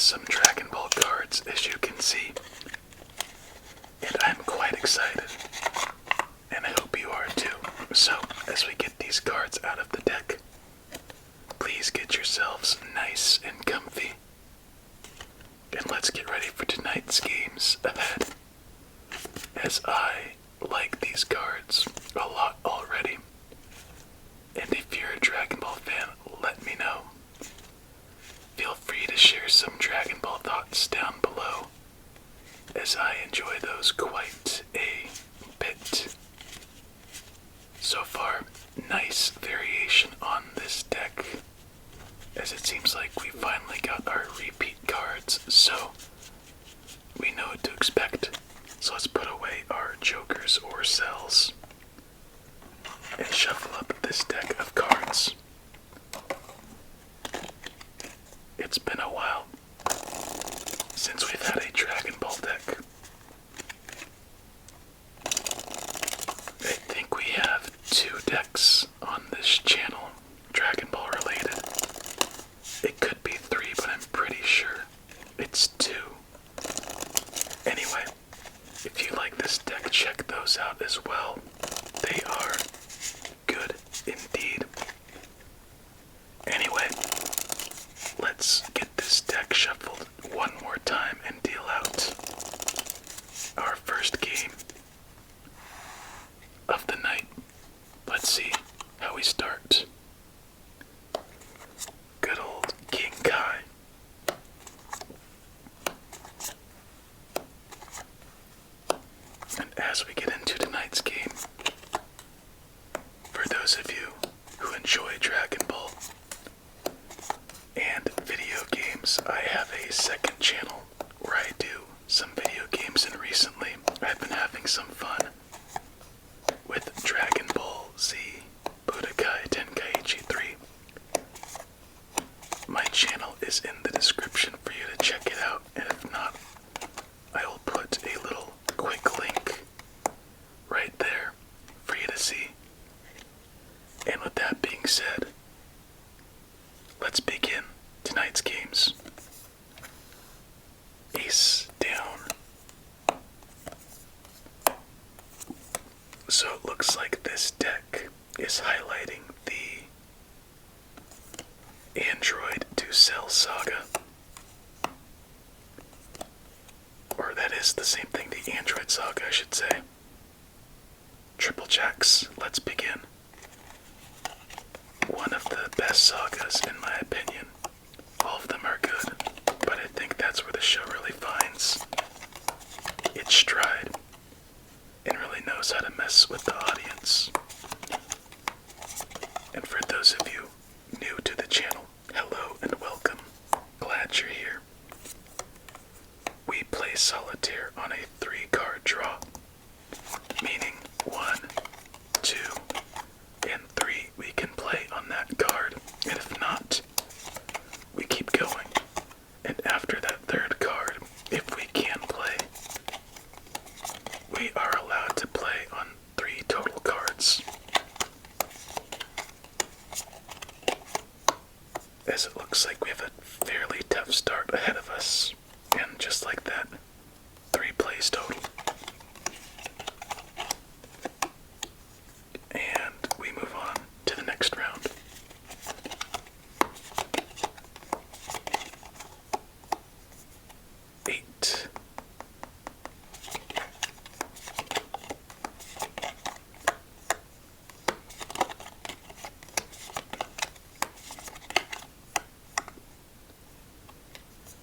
some Dragon Ball cards, as you can see, and I'm quite excited, and I hope you are too. So, as we get these cards out of the deck, please get yourselves nice and comfy, and let's get ready for tonight's games ahead, as I like these cards a lot already. And if you're a Dragon Ball fan, let me know. Feel free to share some Dragon Ball thoughts down below, as I enjoy those quite a bit. So far, nice variation on this deck, as it seems like we finally got our repeat cards, so we know what to expect. So let's put away our jokers or cells and shuffle up this deck of cards. It's been a while since we've had a Dragon Ball deck. I think we have 2 decks on this channel, Dragon Ball related. It could be 3, but I'm pretty sure it's 2. Anyway, if you like this deck, check those out as well. They are good indeed. Anyway, let's get this deck shuffled one more time and deal out our first game of the night. Let's see how we start. Good old King Kai. And as we get into tonight's game, for those of you who enjoy Dragon Ball and video games, I have a second channel where I do some video games, and recently I've been having some fun with Dragon Ball Z Budokai Tenkaichi 3. My channel is in the description for you to check it out, and if not, I will put a little quick link right there for you to see. And with that being said, let's begin tonight's games. Ace down. So it looks like this deck is highlighting the Android to Cell saga. Or that is the same thing, the Android saga, I should say. Triple Jacks, let's begin. One of the best sagas, in my opinion. All of them are good, but I think that's where the show really finds its stride and really knows how to mess with the audience. And for those of you new to the channel, hello and welcome. Glad you're here. We play Solitaire on a 3-card draw, meaning 1, 2, and 3 we can play on that card, and if not, we keep going. And after that 3rd card, if we can play, we are allowed to play on 3 total cards. As it looks like we have a fairly tough start ahead of us, and just like that, 3 plays total. And we move on to the next round. Eight.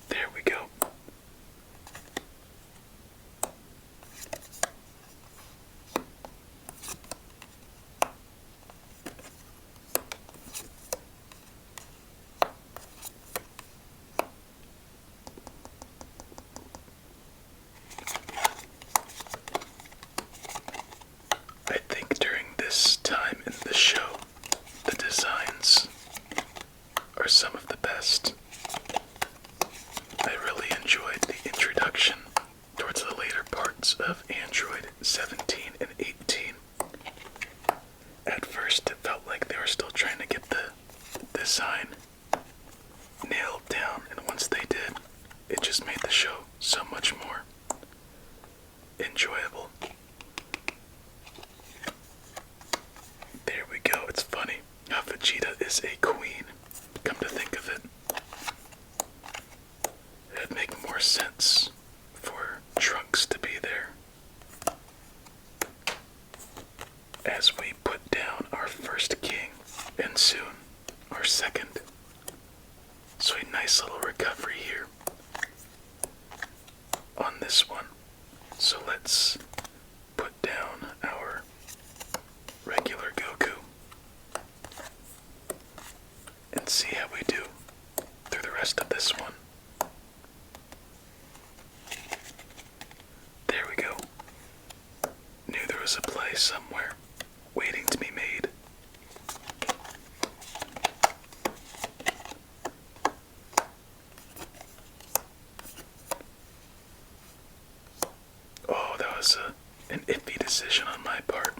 There we go. I think during this time in the show, the designs are some of the best. I really enjoyed the introduction towards the later parts of Android 17 and 18. At first it felt like they were still trying to get the design nailed down, and once they did, it just made the show so much more enjoyable. There we go. It's funny how Vegeta is a queen. Come to think of it, it'd make more sense for Trunks to be there. As we put down our first king, and soon our second. So a nice little recovery here on this one. So let's put down our regular Goku and see how we do through the rest of this one. There we go. Knew there was a play somewhere waiting to be made. Oh, that was an iffy decision on my part.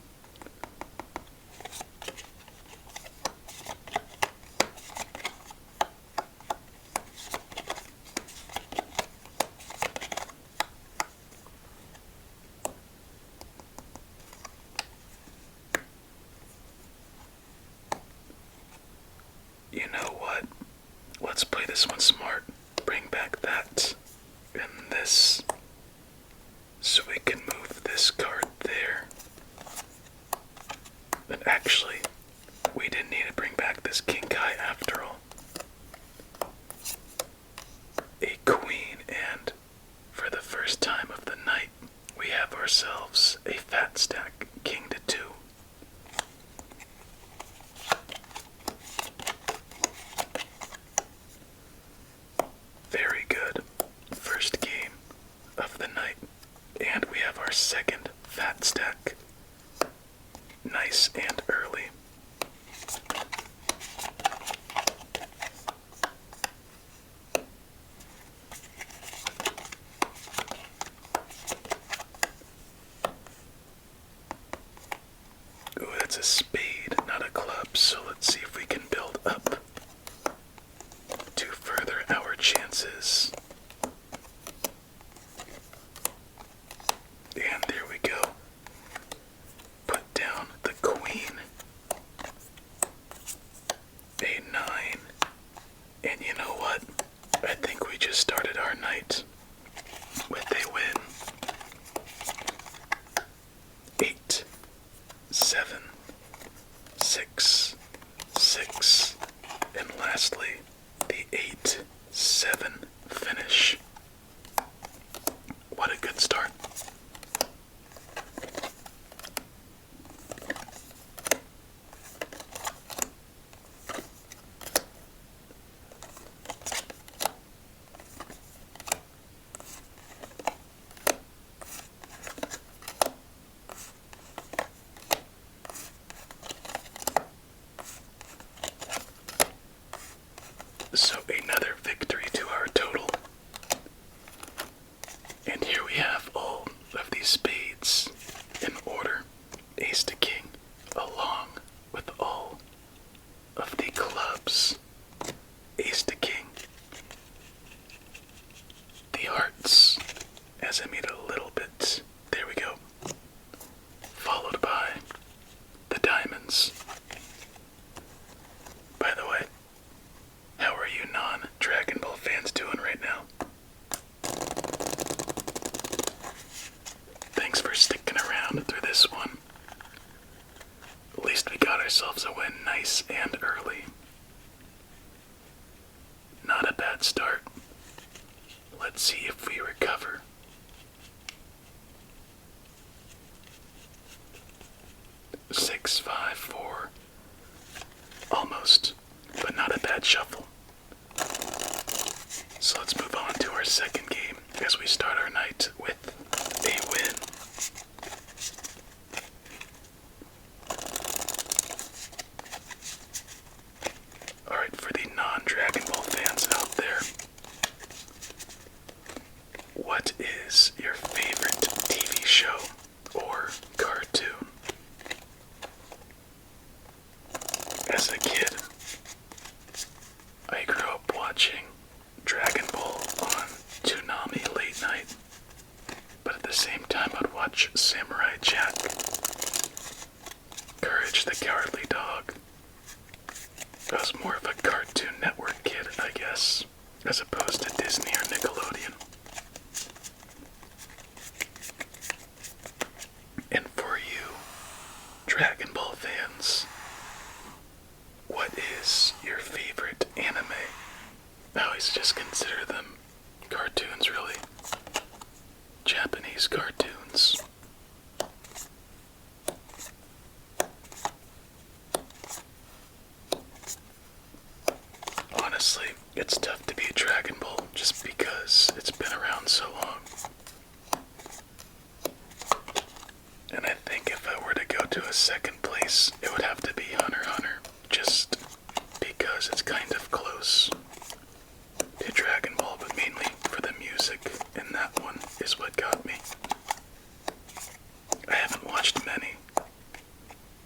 You know what? Let's play this one smart. Bring back that and this. So we can move this card there. But actually, we didn't need to bring back this King Kai after all. A queen, and for the first time of the night, we have ourselves a fat stack king to 2. Very good. First game of the night. And we have our second fat stack. Nice and early. Ooh, that's a spade, not a club, so let's see if we can build up to further our chances. And there we go. Put down the queen. A 9. And you know what? I think we just started our night with a win. 8, 7, 6, 6, and lastly, the 8, 7 finish. What a good start. So another victory to our total. And here we have all of these spades in order. Ace to king, along with all of the clubs. Ace to king. The hearts, as I made it a little bit. There we go. Followed by the diamonds. By the way, how are you non-Dragon Ball fans doing right now? Thanks for sticking around through this one. At least we got ourselves a win nice and early. Not a bad start. Let's see if we recover. Six, 5, 4. Almost, but not a bad shuffle. So let's move on to our second game as we start our night with a win. Alright, for the non-Dragon Ball fans out there, what is your favorite TV show or cartoon? As a kid, I grew up watching Dragon Ball on I was more of a Cartoon Network kid, I guess, as opposed to Disney or Nickelodeon. And for you, Dragon Ball fans, what is your favorite anime? I always just consider them cartoons, really. Japanese cartoons. Honestly, it's tough to beat Dragon Ball just because it's been around so long. And I think if I were to go to a second place, it would have to be Hunter x Hunter, just because it's kind of close to Dragon Ball, but mainly for the music, and that one is what got me. I haven't watched many,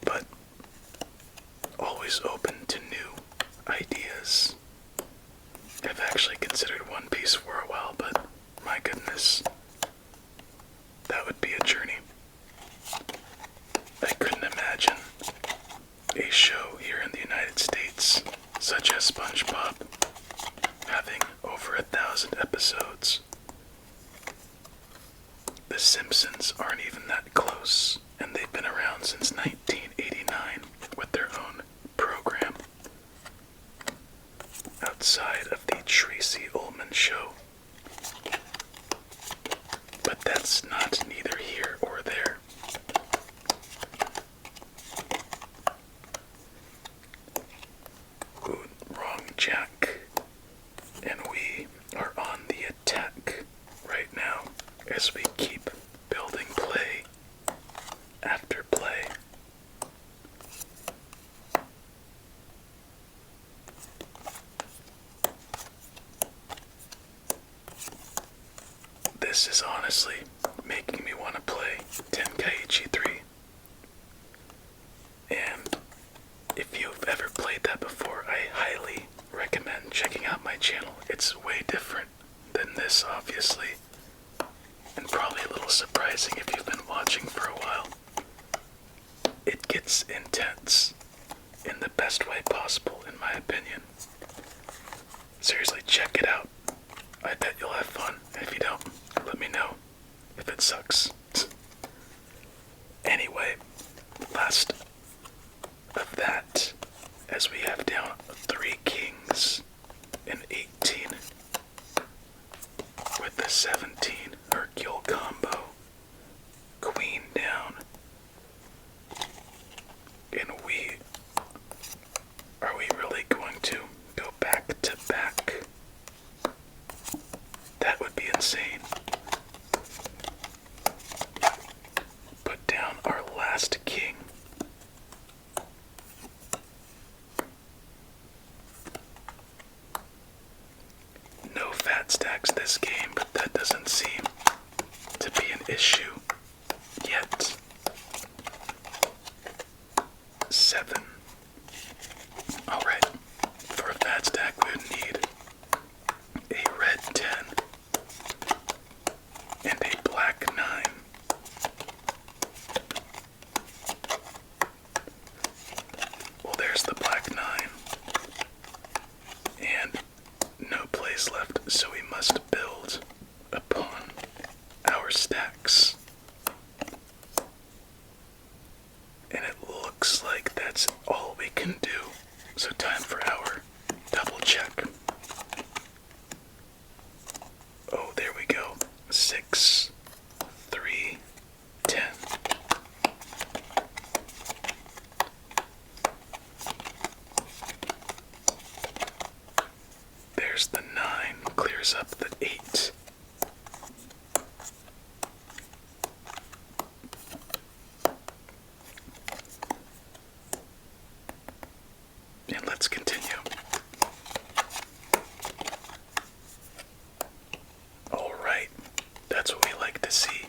but always open to new ideas. I've actually considered One Piece for a while, but my goodness, that would be a journey. I couldn't imagine a show here in the United States, such as SpongeBob, having over 1,000 episodes. The Simpsons aren't even that close, and they've been around since 1989 with their own program. Outside of the Tracy Ullman Show. But that's not neither here or there. Ooh, wrong Jack. And we are on the attack right now as we keep building play after play. This is honestly making me want to play Tenkaichi 3. And if you've ever played that before, I highly recommend checking out my channel. It's way different than this, obviously, and probably a little surprising if you've been watching for a while. It gets intense in the best way possible, in my opinion. Seriously, check it out. I bet you'll have fun. If you don't, let me know if it sucks. Anyway, last of that, as we have down 3 kings and 18 with the 17 Hercule combo, queen down, and are we really going to go back to back? That would be insane. Put down our last king. No fat stacks this game, but that doesn't seem to be an issue yet. 7. Alright, for a fat stack we would need a red 10 and a black 9. Well, there's the black 9. And no place left, so we must build upon our stacks. And it looks like that's all we can do. So time for our double check. Oh, there we go. 6, 3, 10. There's the 9, clears up the 8. And let's continue. Alright, that's what we like to see.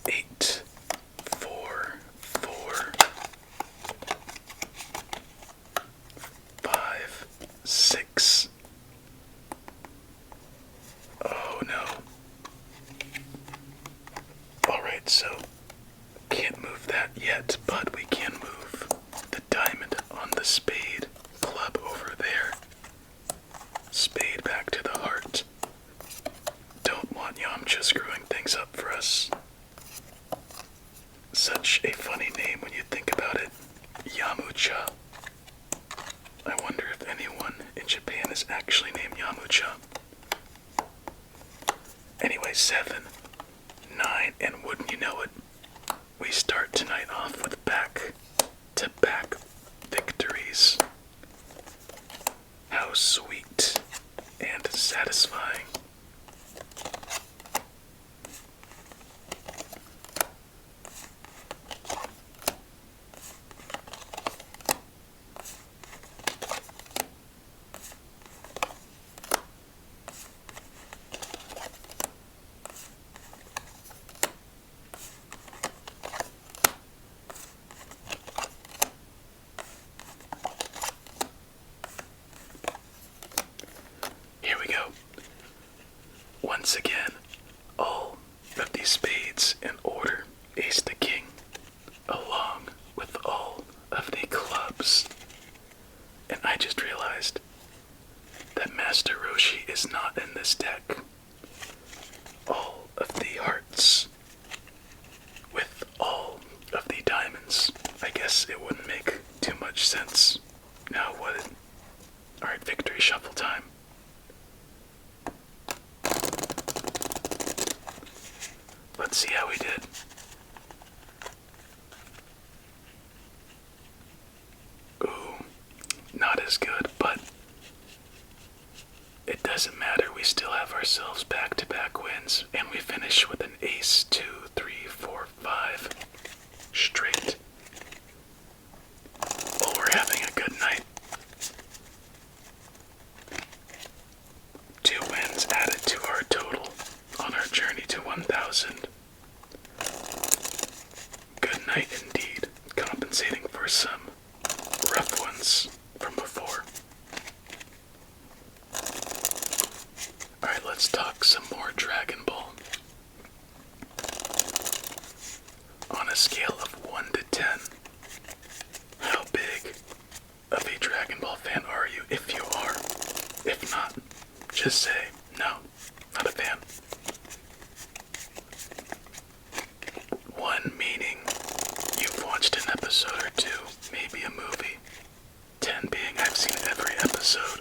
Eight, 4, 4. move that yet, but we can move the diamond on the spade club over there. Spade back to the heart. Don't want Yamcha screwing things up for us. Such a funny name when you think about it. Yamucha. I wonder if anyone in Japan is actually named Yamucha. Anyway, 7, 9, and wouldn't you know it, we start tonight off with back-to-back victories. How sweet and satisfying. Here we go. Once again, all of these spades in order. Ace the king, along with all of the clubs. And I just realized that Master Roshi is not in this deck. All of the hearts with all of the diamonds. I guess it wouldn't make too much sense. Now what? Alright, victory shuffle time. Let's see how we did. Ooh, not as good, but it doesn't matter. We still have ourselves back-to-back wins, and we finish with an ace, 2, 3, 4, 5 straight. Oh, we're having a good night. 2 wins added to our total on our journey to 1,000. Good night indeed, compensating for some rough ones from before. Alright, let's talk some more Dragon Ball. On a scale of 1 to 10, how big of a Dragon Ball fan are you, if you are? If not, just say, no, not a fan. 1 meaning you've watched an episode or 2, maybe a movie. 10 being I've seen every episode.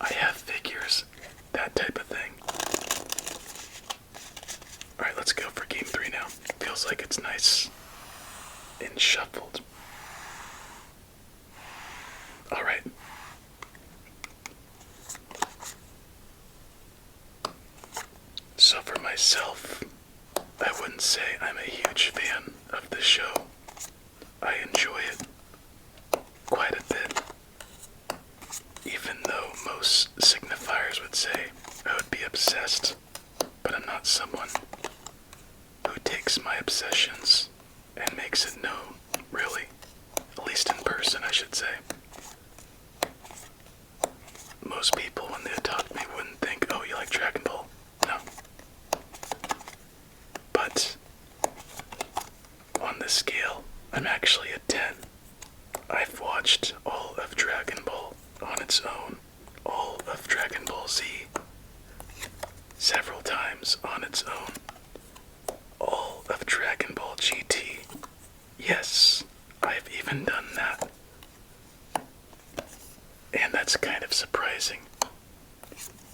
I have figures, that type of thing. Alright, let's go for game 3 now. Feels like it's nice and shuffled. Alright. So for myself, I wouldn't say I'm a huge fan of the show. I enjoy it quite a bit. Even though most signifiers would say I would be obsessed, but I'm not someone who takes my obsessions and makes it known, really. At least in person, I should say. Most people, when they talk to me, wouldn't think, oh, you like Dragon Ball? No. But on the scale, I'm actually a 10. I've watched all of Dragon Ball on its own, all of Dragon Ball Z several times on its own, all of Dragon Ball GT. Yes, I've even done that. And that's kind of surprising.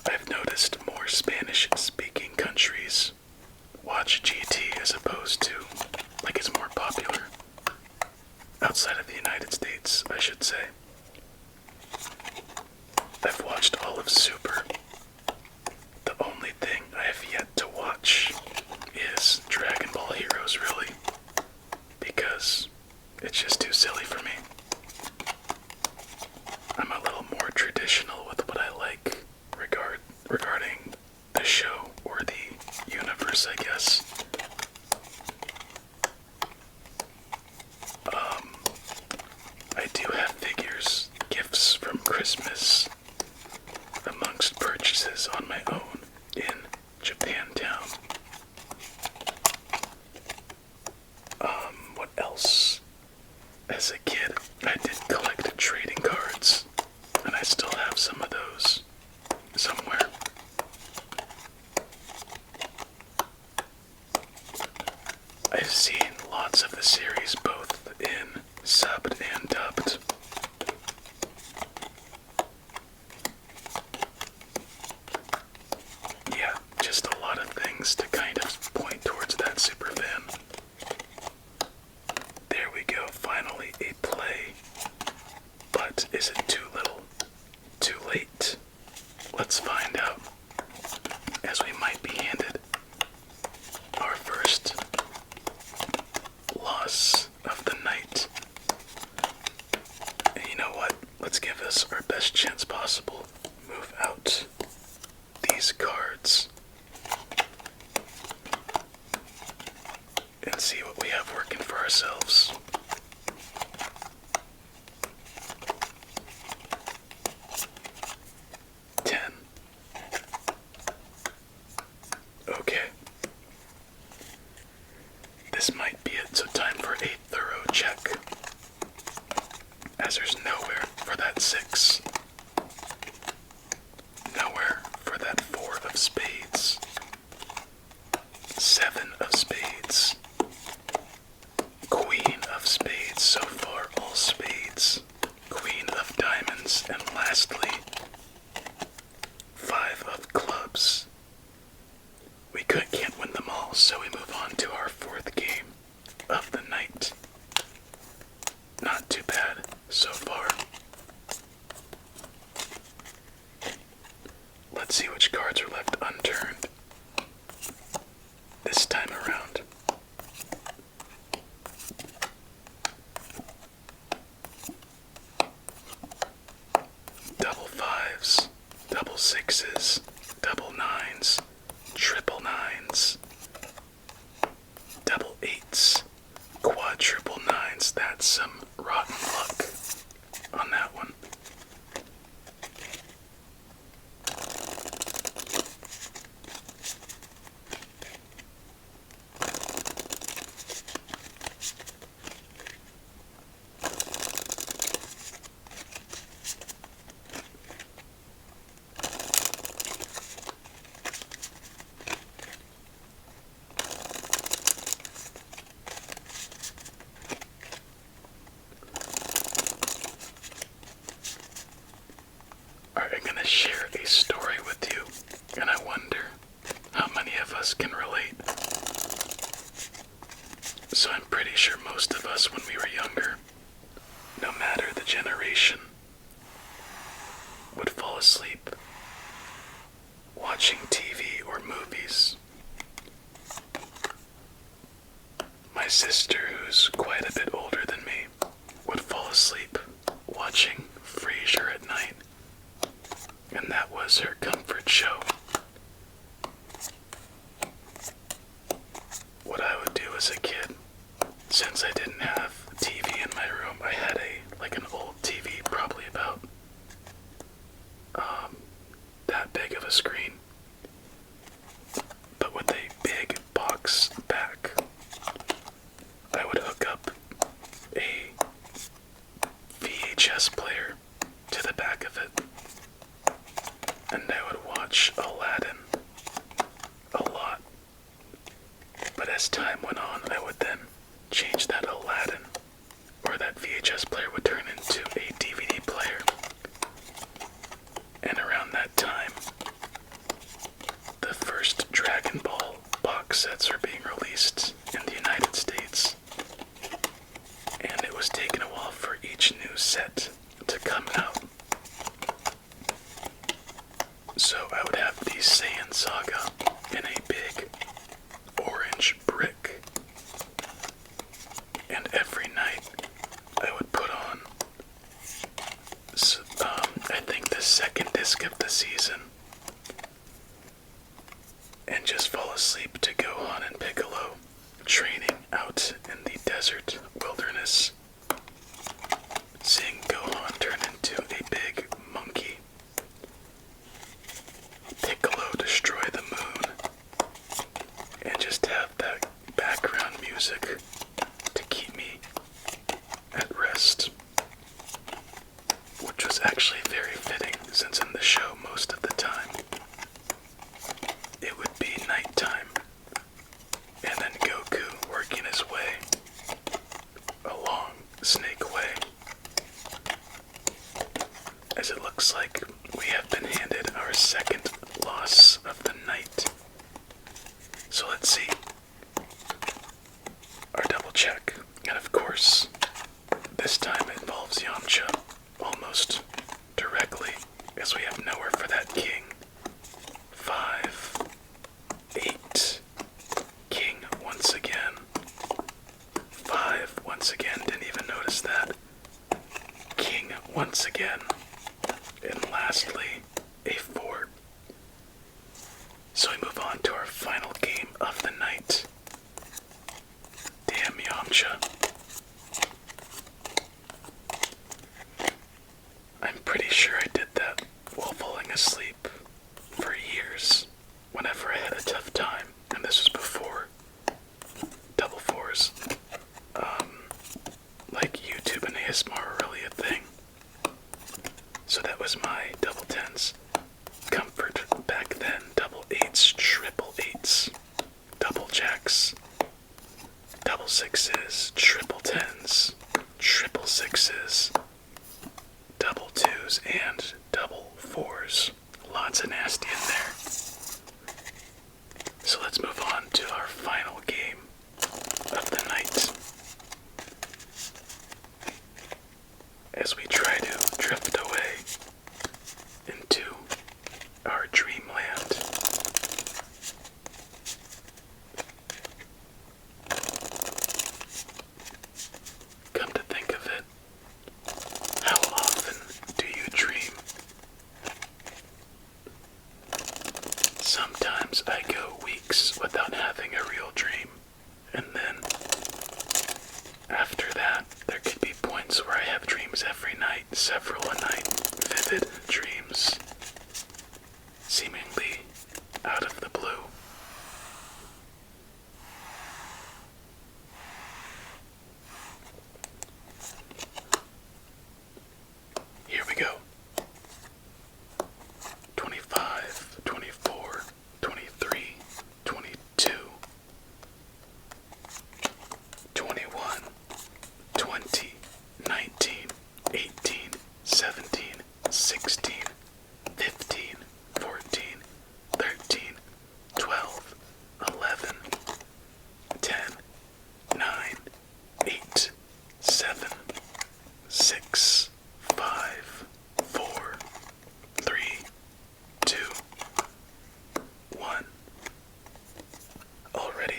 I've noticed more Spanish-speaking countries watch GT as opposed to, like, it's more popular. Outside of the United States, I should say. I've watched all of Super. The only thing I have yet to watch is Dragon Ball Heroes, really. Because it's just too silly for me. I'm a little more traditional with what I like regarding the show or the universe, I guess. I do have figures, gifts from Christmas, amongst purchases on my own in Japantown. What else. As a kid, I did collect trading cards, and I still have some of those somewhere. I've seen lots of the series both in subbed and dubbed. Yeah, just a lot of things to kind of point towards that super fan. There we go, finally a play. But is it too little? Too late? Let's find out, as we might be handed our first loss of the night. And you know what? Let's give us our best chance possible. Move out these cards and see what we have working for ourselves. Okay. This might be it, so time for a thorough check. As there's nowhere for that 6. Nowhere for that 4 of spades. 7 of spades. Queen of spades, so far all spades. Queen of diamonds, and lastly, 5 of clubs. We can't win them all, so we move on to our 4th game of the night. Not too bad so far. Let's see which cards are left unturned this time around. Double 5s, double 6s, double 9s, triple 9s, double 8s, quadruple 9s. That's some rotten luck on that one. Alright, I'm gonna share a story with you, and I wonder how many of us can relate. So I'm pretty sure most of us when we were younger, no matter the generation, would fall asleep watching TV or movies. My sister, who's quite a bit older than me, would fall asleep watching Frasier at night. And that was her comfort show. What I would do as a kid, since I didn't have TV in my room, I had an old TV, probably about that big of a screen, but with a big box back. I would hook up a VHS player to the back of it, and I would watch Aladdin a lot. But as time went on, I would then change that Aladdin, or that VHS player would turn into a DVD player. And around that time, the first Dragon Ball box sets were being released in the United States. And it was taking a while for each new set to come out. So I would have the Saiyan Saga in a big orange brick. And every night I would put on, I think the second disc of the season, and just fall asleep to Gohan and Piccolo training out in the desert wilderness. Seeing Gohan turn into a big monkey, Piccolo destroy the moon, and just have that background music to keep me once again, didn't even notice that. King once again. And lastly, a 4. So we move on to our final game of the night. Damn Yamcha. I'm pretty sure I did that while falling asleep for years whenever I had a tough time. And this was before double 4s. Like YouTube and ASMR were really a thing. So that was my double 10s. Comfort back then, double 8s, triple 8s, double jacks, double 6s, triple 10s, triple 6s, double 2s, and double 4s. Lots of nasty in there. So let's move on to our final game of the night. As we try to drift away into our dreamland. Come to think of it, how often do you dream? Sometimes I go weeks without having a real dream, and then after that, there could be points where I have dreams every night, several a night, vivid dreams, seemingly out of the blue. Here we go. 25, 24, 23, 22, 21, 20, 19, 18, 17, 16, 15, 14, 13, 12, 11, 10, 9, 8, 7, 6, 5, 4, 3, 2, 1. Already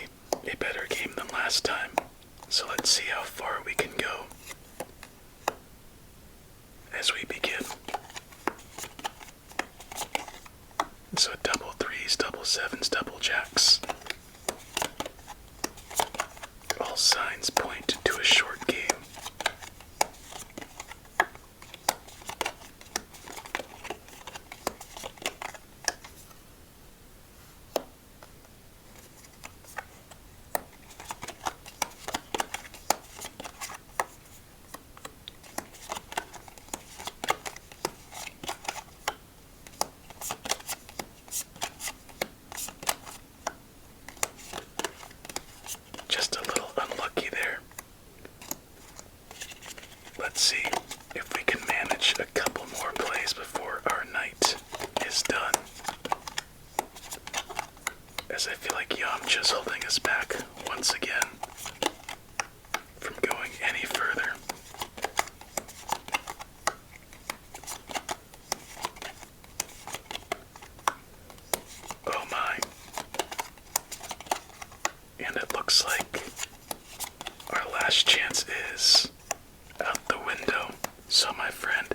a better game than last time, so let's see how far we can go as we begin. So double 3s, double 7s, double jacks. All signs point to a short game. Just a little unlucky there. Let's see if we can manage a couple more plays before our night is done. As I feel like Yamcha's holding us back once again from going any further. Oh my. And it looks like our last chance is out the window. So my friend,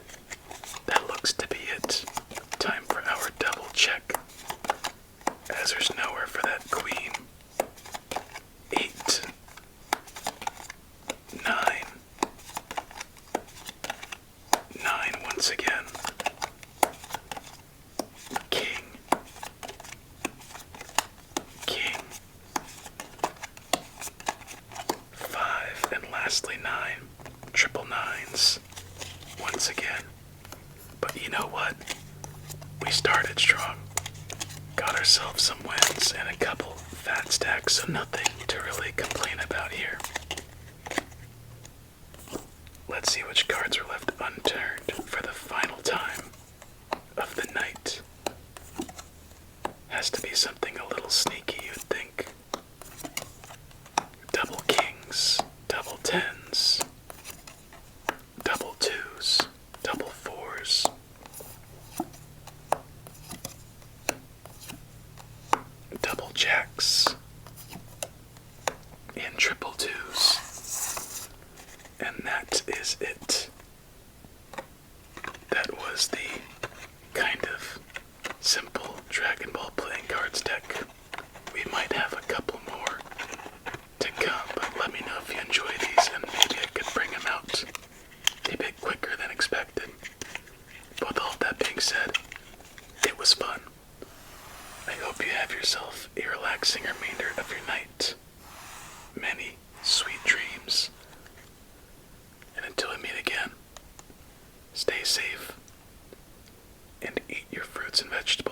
that looks to be it. Time for our double check, as there's nowhere for that queen. 8, 9, 9 once again. King, king, 5, and lastly 9. Triple 9s once again. But you know what? We started strong. Got ourselves some wins and a couple fat stacks, so nothing to really complain about here. Let's see which cards are left unturned for the final time of the night. Has to be something a little sneaky, you'd think. Double kings, double 10s, double 2s, double 4s. Double jacks and triple 2s. And that is it. That was the kind of simple Dragon Ball playing cards deck. We might have a couple more to come, but let me know if you enjoy these and maybe I could bring them out a bit quicker than expected. But with all that being said, it was fun. I hope you have yourself a relaxing remainder of your night. Many sweet dreams. And until we meet again, stay safe and eat your fruits and vegetables.